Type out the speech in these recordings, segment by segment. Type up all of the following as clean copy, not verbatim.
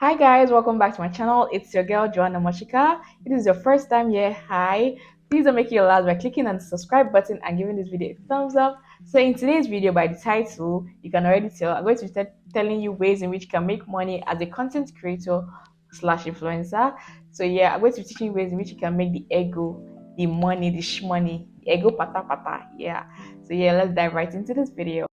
Hi guys, welcome back to my channel. It's your girl Joanna Mochika. If this is your first time here, hi. Please don't make it your last by clicking on the subscribe button and giving this video a thumbs up. So in today's video, by the title, you can already tell I'm going to be telling you ways in which you can make money as a content creator slash influencer. So yeah, I'm going to be teaching you ways in which you can make the ego, the money, the shmoney, the ego pata pata. Yeah. So yeah, let's dive right into this video.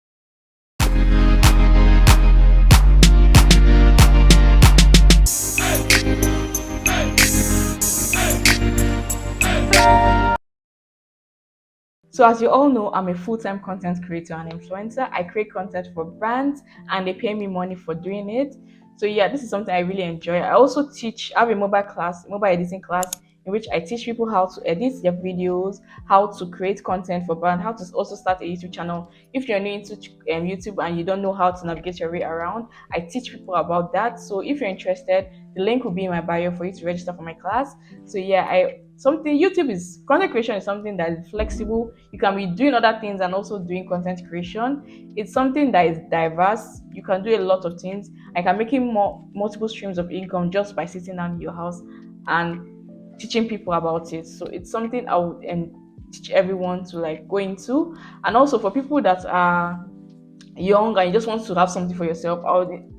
So as you all know, I'm a full-time content creator and influencer. I create content for brands and they pay me money for doing it. So yeah, this is something I really enjoy. I also I have a mobile editing class in which I teach people how to edit their videos, how to create content for brand, how to also start a YouTube channel. If you're new into YouTube and you don't know how to navigate your way around, I teach people about that. So if you're interested, the link will be in my bio for you to register for my class. So yeah, content creation is something that is flexible. You can be doing other things and also doing content creation. It's something that is diverse. You can do a lot of things. I can make multiple streams of income just by sitting down in your house and teaching people about it. So it's something I would teach everyone to like go into. And also for people that are young and you just want to have something for yourself,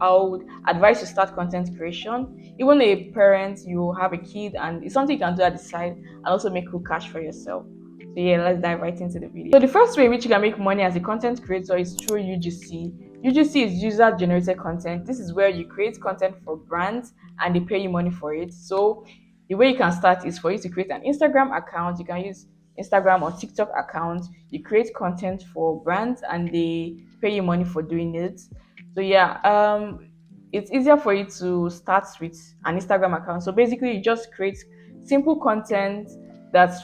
I would advise you start content creation. Even a parent, you have a kid, and it's something you can do at the side and also make cool cash for yourself. So yeah, let's dive right into the video. So the first way in which you can make money as a content creator is through UGC. UGC is user generated content. This is where you create content for brands and they pay you money for it. So the way you can start is for you to create an Instagram account. You can use Instagram or TikTok account. You create content for brands and they pay you money for doing it. So yeah, it's easier for you to start with an Instagram account. So basically, you just create simple content that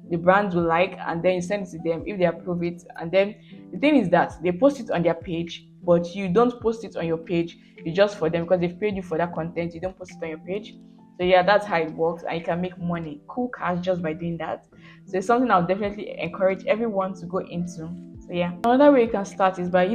the brands will like, and then you send it to them if they approve it. And then the thing is that they post it on their page, but you don't post it on your page. You just for them because they've paid you for that content. You don't post it on your page. So yeah, that's how it works, and you can make money, cool cash, just by doing that. So it's something I'll definitely encourage everyone to go into. So yeah, another way you can start is by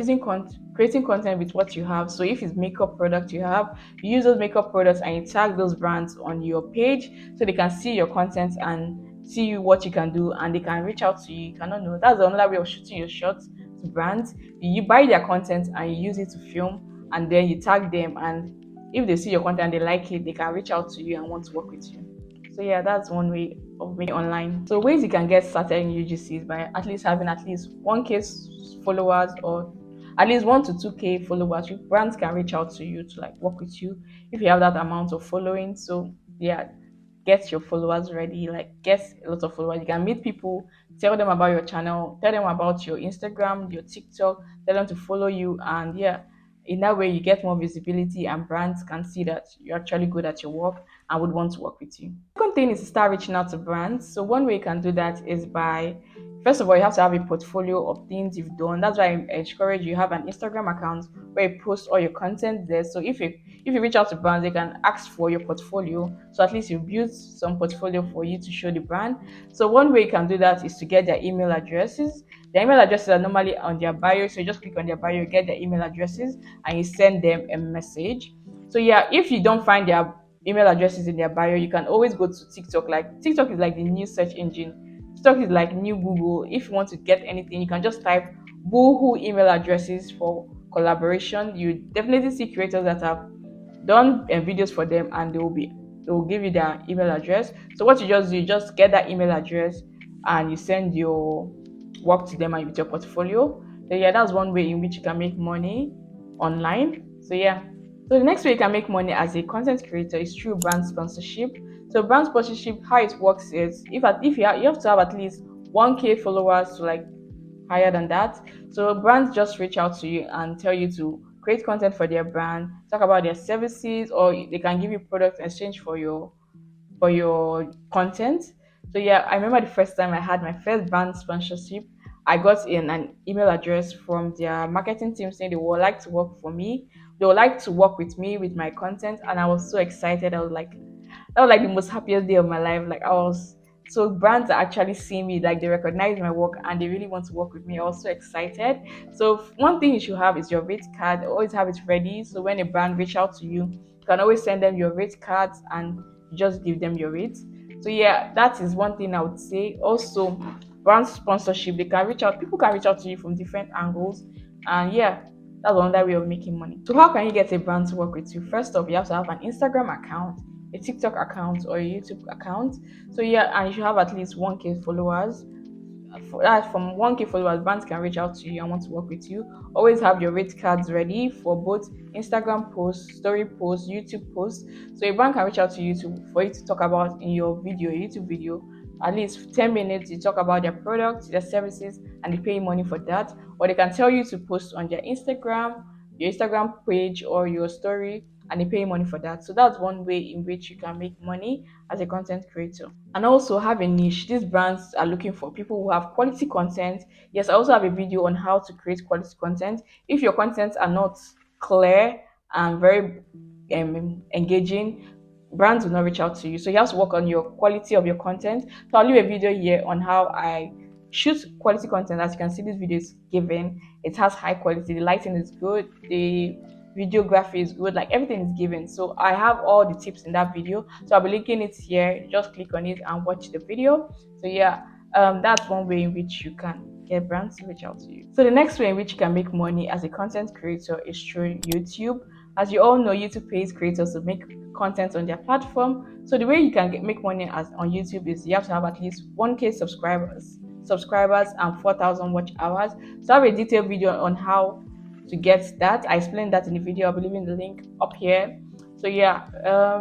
creating content with what you have. So if it's makeup product you have, you use those makeup products and you tag those brands on your page so they can see your content and see what you can do, and they can reach out to you. You cannot know. That's another way of shooting your shots to brands. You buy their content and you use it to film, and then you tag them, and if they see your content and they like it, they can reach out to you and want to work with you. So yeah, that's one way of making online. So ways you can get started in UGC is by at least having at least 1K followers or at least 1 to 2K followers. Brands can reach out to you to like work with you if you have that amount of following. So yeah, get your followers ready, like get a lot of followers. You can meet people, tell them about your channel, tell them about your Instagram, your TikTok, tell them to follow you, and yeah, in that way you get more visibility and brands can see that you're actually good at your work and would want to work with you. Second thing is to start reaching out to brands. So one way you can do that is by, first of all, you have to have a portfolio of things you've done. That's why I encourage you have an Instagram account where you post all your content there. So if you reach out to brands, they can ask for your portfolio. So at least you build some portfolio for you to show the brand. So one way you can do that is to get their email addresses. Their email addresses are normally on their bio. So you just click on their bio, you get their email addresses, and you send them a message. So yeah, if you don't find their email addresses in their bio, you can always go to TikTok. Like TikTok is like the new search engine. TikTok is like new Google. If you want to get anything, you can just type boohoo email addresses for collaboration. You definitely see creators that have done videos for them, and they will give you their email address. So what you just do, you just get that email address and you send your work to them and with your portfolio. So yeah, that's one way in which you can make money online. So yeah, so the next way you can make money as a content creator is through brand sponsorship. So brand sponsorship, how it works is you have to have at least 1K followers to like higher than that. So brands just reach out to you and tell you to create content for their brand, talk about their services, or they can give you product exchange for your content. So yeah, I remember the first time I had my first brand sponsorship, I got in an email address from their marketing team saying they would like to work for me. They would like to work with me with my content, and I was so excited. That was like the most happiest day of my life. Like I was so brands are actually seeing me, like they recognize my work and they really want to work with me. I was so excited. So one thing you should have is your rate card. Always have it ready. So when a brand reach out to you, You can always send them your rate cards and just give them your rates. So yeah, that is one thing I would say. Also, brand sponsorship, they can reach out, people can reach out to you from different angles. And yeah, that's another way of making money. So how can you get a brand to work with you? First off, you have to have an Instagram account, a TikTok account, or a YouTube account. So yeah, and you should have at least 1K followers. From 1K followers, brands can reach out to you and want to work with you. Always have your rate cards ready for both Instagram posts, story posts, YouTube posts. So a brand can reach out to you for you to talk about in your video, YouTube video. At least 10 minutes, you talk about their products, their services, and they pay you money for that. Or they can tell you to post on their Instagram, your Instagram page, or your story, and they pay you money for that. So that's one way in which you can make money as a content creator. And also have a niche. These brands are looking for people who have quality content. Yes, I also have a video on how to create quality content. If your contents are not clear and very engaging, brands will not reach out to you. So you have to work on your quality of your content. So I'll leave a video here on how I shoot quality content. As you can see, this video is given. It has high quality. The lighting is good. The videography is good, like everything is given. So I have all the tips in that video, so I'll be linking it here. Just click on it and watch the video. So yeah, that's one way in which you can get brands to reach out to you. So the next way in which you can make money as a content creator is through YouTube. As you all know, YouTube pays creators to make content on their platform. So the way you can make money as on YouTube is you have to have at least 1K subscribers and 4,000 watch hours. So I have a detailed video on how to get that. I explained that in the video. I'll be leaving the link up here. So yeah,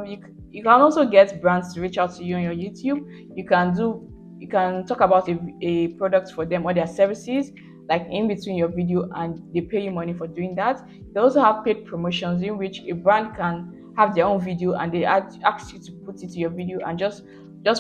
you can also get brands to reach out to you on your YouTube. You can talk about a product for them or their services, like in between your video, and they pay you money for doing that. They also have paid promotions in which a brand can have their own video and they ask you to put it to your video, and just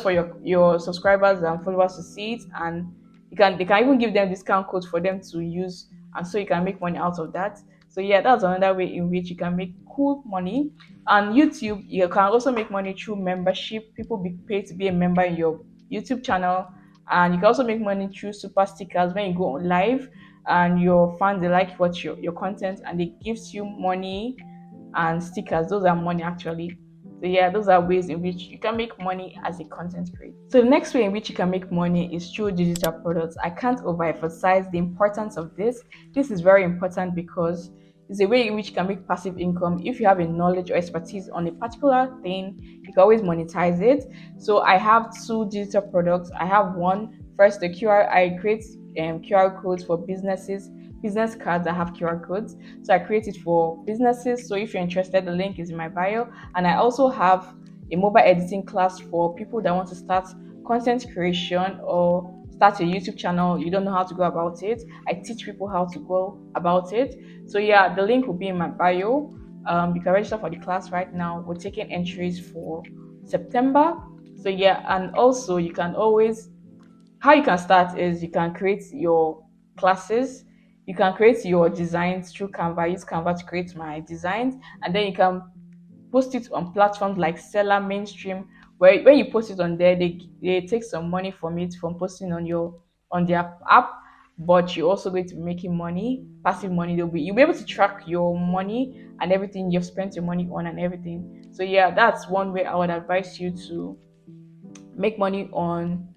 for your subscribers and followers to see it, and they can even give them discount codes for them to use, and so you can make money out of that. So yeah, that's another way in which you can make cool money. On YouTube, you can also make money through membership. People be paid to be a member in your YouTube channel, and you can also make money through super stickers when you go live and your fans, they like what your content, and it gives you money. And stickers, those are money actually. So yeah, those are ways in which you can make money as a content creator. So the next way in which you can make money is through digital products. I can't overemphasize the importance of this. This is very important because it's a way in which you can make passive income. If you have a knowledge or expertise on a particular thing, you can always monetize it. So I have two digital products. I have one, first, the QR. I create QR codes for businesses, business cards that have QR codes. So I create it for businesses. So if you're interested, the link is in my bio. And I also have a mobile editing class for people that want to start content creation or start a YouTube channel. You don't know how to go about it. I teach people how to go about it. So yeah, the link will be in my bio. You can register for the class right now. We're taking entries for September. So yeah, and also you can always, how you can start is you can create your classes. You can create your designs through Canva. Use Canva to create my designs, and then you can post it on platforms like Seller, Mainstream, where when you post it on there, they take some money from it from posting on their app. But you're also going to be making money, passive money. You'll be able to track your money and everything you've spent your money on and everything. So yeah, that's one way I would advise you to make money on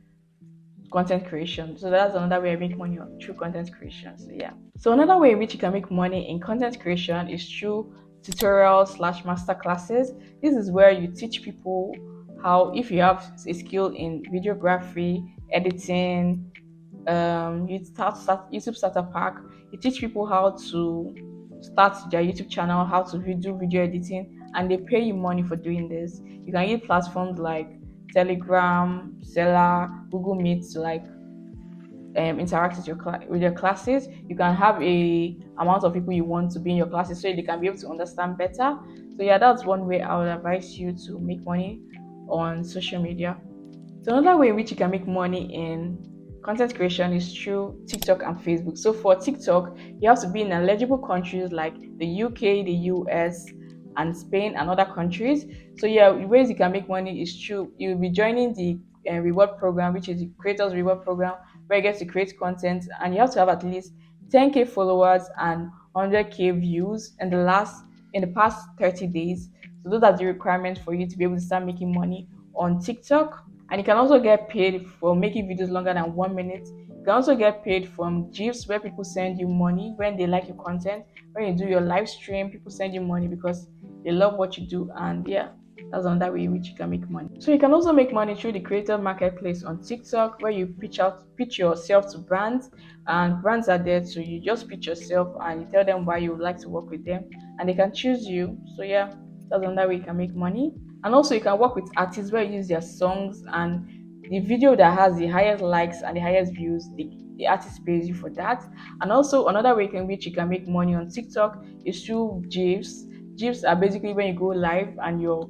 content creation. So that's another way I make money on through content creation. So yeah. So another way in which you can make money in content creation is through tutorials slash master classes. This is where you teach people how, if you have a skill in videography, editing, you start YouTube starter pack. You teach people how to start their YouTube channel, how to do video editing, and they pay you money for doing this. You can use platforms like Telegram, Seller, Google Meet to like interact with with your classes. You can have a amount of people you want to be in your classes so they can be able to understand better. So yeah, that's one way I would advise you to make money on social media. So another way in which you can make money in content creation is through TikTok and Facebook. So for TikTok, you have to be in eligible countries like the UK, the US, and Spain and other countries. So yeah, ways you can make money is through, you'll be joining the reward program, which is the creators reward program, where you get to create content, and you have to have at least 10K followers and 100K views in the past 30 days So those are the requirements for you to be able to start making money on TikTok. And you can also get paid for making videos longer than 1 minute. You can also get paid from GIFs, where people send you money when they like your content. When you do your live stream, people send you money because they love what you do. And yeah, that's another way in which you can make money. So you can also make money through the creator marketplace on TikTok, where you pitch yourself to brands, and brands are there. So you just pitch yourself and you tell them why you would like to work with them, and they can choose you. So yeah, that's another way you can make money. And also you can work with artists, where you use their songs, and the video that has the highest likes and the highest views, the artist pays you for that. And also another way in which you can make money on TikTok is through GIFs. GIFs are basically when you go live and your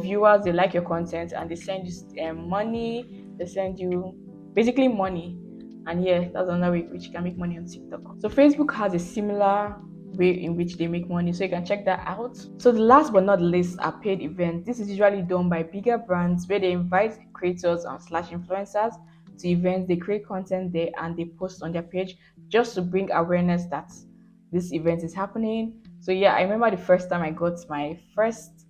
viewers, they like your content and they send you money, they send you basically money. And yeah, that's another way in which you can make money on TikTok. So Facebook has a similar way in which they make money, so you can check that out. So the last but not least are paid events. This is usually done by bigger brands, where they invite creators and slash influencers to events. They create content there and they post on their page just to bring awareness that this event is happening. So yeah, I remember the first time I got my first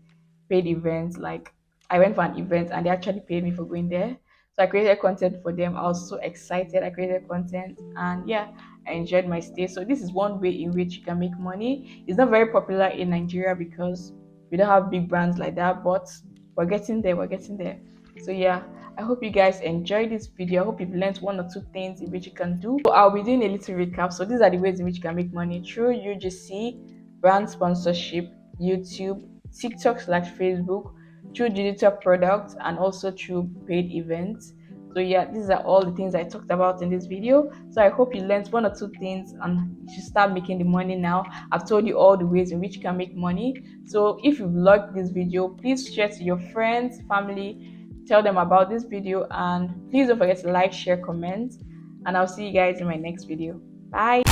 paid event. Like, I went for an event and they actually paid me for going there. So I created content for them. I was so excited. I created content and yeah, I enjoyed my stay. So this is one way in which you can make money. It's not very popular in Nigeria because we don't have big brands like that, but we're getting there. We're getting there. So yeah, I hope you guys enjoyed this video. I hope you've learned one or two things in which you can do. So I'll be doing a little recap. So these are the ways in which you can make money: through UGC, brand sponsorship, YouTube, TikTok slash Facebook, through digital products, and also through paid events. So yeah, these are all the things I talked about in this video. So I hope you learned one or two things and you should start making the money now. I've told you all the ways in which you can make money. So if you've liked this video, please share to your friends, family, tell them about this video, and please don't forget to like, share, comment, and I'll see you guys in my next video. Bye.